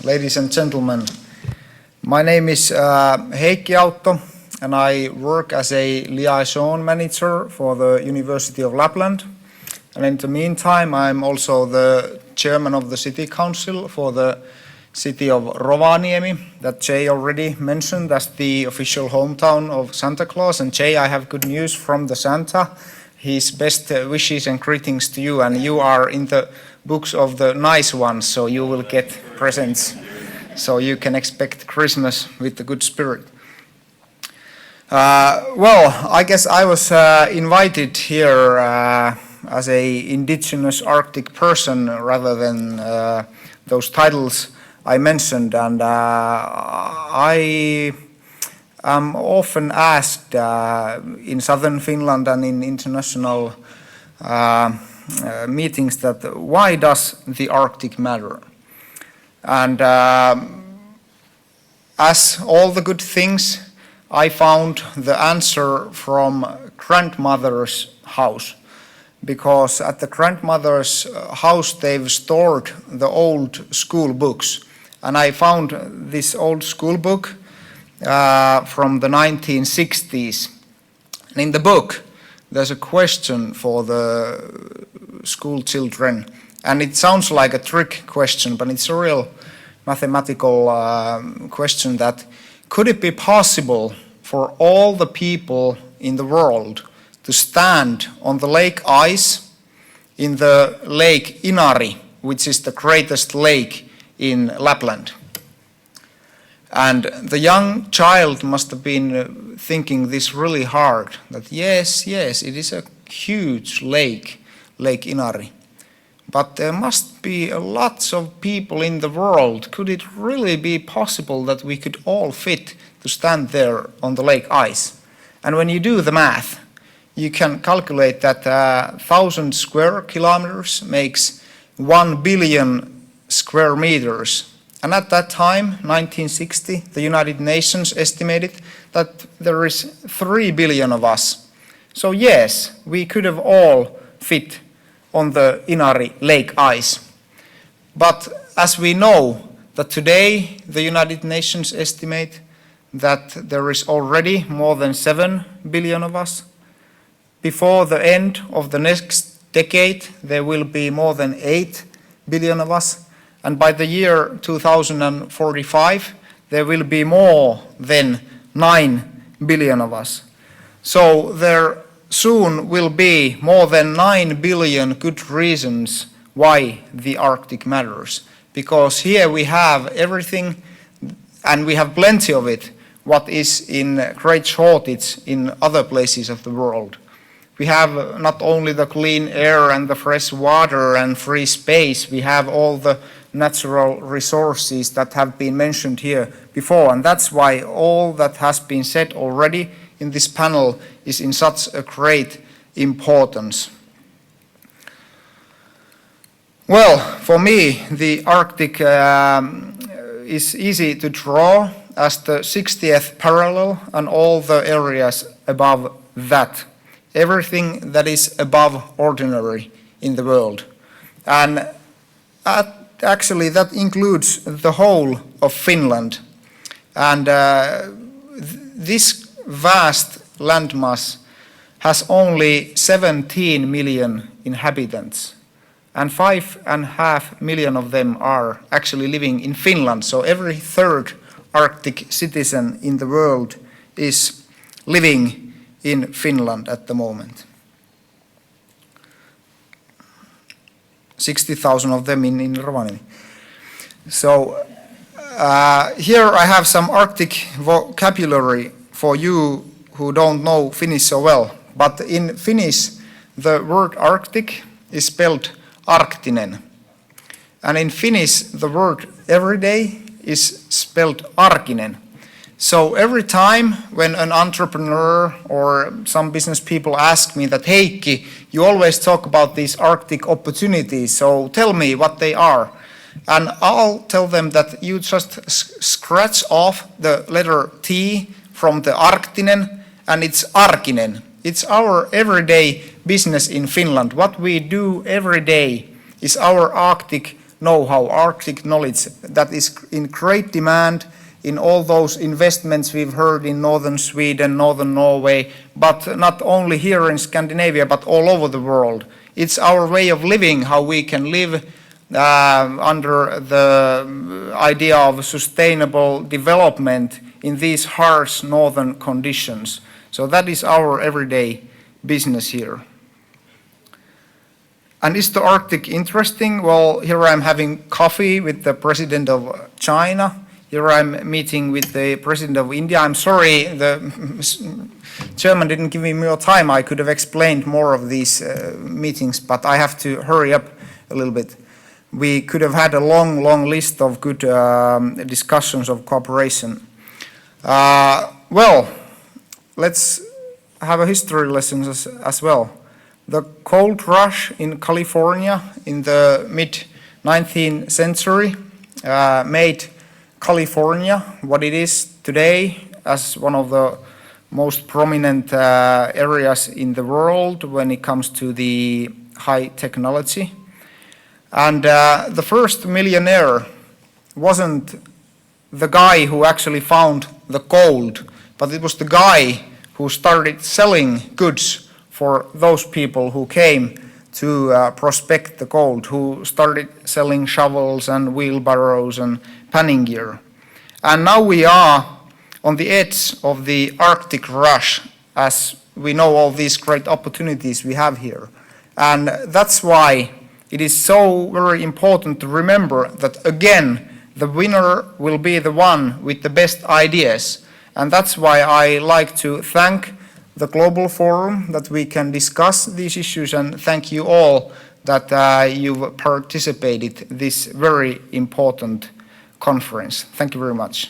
ladies and gentlemen. My name is Heikki Autto, and I work as a liaison manager for the University of Lapland. And in the meantime, I'm also the chairman of the city council for the city of Rovaniemi, that Jay already mentioned as the official hometown of Santa Claus. And Jay, I have good news from the Santa. His best wishes and greetings to you, and you are in the books of the nice ones, so you will get presents. So you can expect Christmas with the good spirit. Well, I guess I was invited here as a indigenous Arctic person rather than those titles I mentioned, and I am often asked in southern Finland and in international meetings that why does the Arctic matter? And as all the good things, I found the answer from grandmother's house, because at the grandmother's house they've stored the old school books, and I found this old school book from the 1960s. And in the book there's a question for the school children, and it sounds like a trick question, but it's a real mathematical question: that could it be possible for all the people in the world to stand on the lake ice in the lake Inari, which is the greatest lake in Lapland? And the young child must have been thinking this really hard, that yes, it is a huge lake, Lake Inari. But there must be lots of people in the world. Could it really be possible that we could all fit to stand there on the lake ice? And when you do the math, you can calculate that 1,000 square kilometers makes 1 billion square meters. And at that time, 1960, the United Nations estimated that there is 3 billion of us. So yes, we could have all fit on the Inari lake ice. But as we know that today the United Nations estimate that there is already more than 7 billion of us. Before the end of the next decade, there will be more than 8 billion of us. And by the year 2045, there will be more than 9 billion of us. So there soon will be more than 9 billion good reasons why the Arctic matters. Because here we have everything, and we have plenty of it, what is in great shortage in other places of the world. We have not only the clean air and the fresh water and free space, we have all the natural resources that have been mentioned here before. And that's why all that has been said already in this panel is in such a great importance. Well, for me, the Arctic is easy to draw as the 60th parallel and all the areas above that. Everything that is above ordinary in the world. And actually that includes the whole of Finland. And this vast landmass has only 17 million inhabitants, and 5.5 million of them are actually living in Finland. So every third Arctic citizen in the world is living in Finland at the moment. 60,000 of them in Rovaniemi. So here I have some Arctic vocabulary for you who don't know Finnish so well. But in Finnish, the word Arctic is spelled Arktinen. And in Finnish, the word everyday is spelled Arkinen. So every time when an entrepreneur or some business people ask me that, Heikki, you always talk about these Arctic opportunities, so tell me what they are. And I'll tell them that you just scratch off the letter T from the Arktinen, and it's Arkinen. It's our everyday business in Finland. What we do every day is our Arctic know-how, Arctic knowledge that is in great demand in all those investments we've heard in northern Sweden, northern Norway, but not only here in Scandinavia, but all over the world. It's our way of living, how we can live under the idea of sustainable development in these harsh northern conditions. So that is our everyday business here. And is the Arctic interesting? Well, here I'm having coffee with the president of China. Here I'm meeting with the president of India. I'm sorry, the chairman didn't give me more time. I could have explained more of these meetings, but I have to hurry up a little bit. We could have had a long list of good discussions of cooperation. Well, let's have a history lesson as well. The gold rush in California in the mid-19th century made California what it is today as one of the most prominent areas in the world when it comes to the high technology. And the first millionaire wasn't the guy who actually found the gold, but it was the guy who started selling goods for those people who came to prospect the gold, who started selling shovels and wheelbarrows and panning gear. And now we are on the edge of the Arctic rush, as we know all these great opportunities we have here. And that's why it is so very important to remember that, again, the winner will be the one with the best ideas. And that's why I like to thank the Global Forum that we can discuss these issues, and thank you all that you've participated in this very important conference. Thank you very much.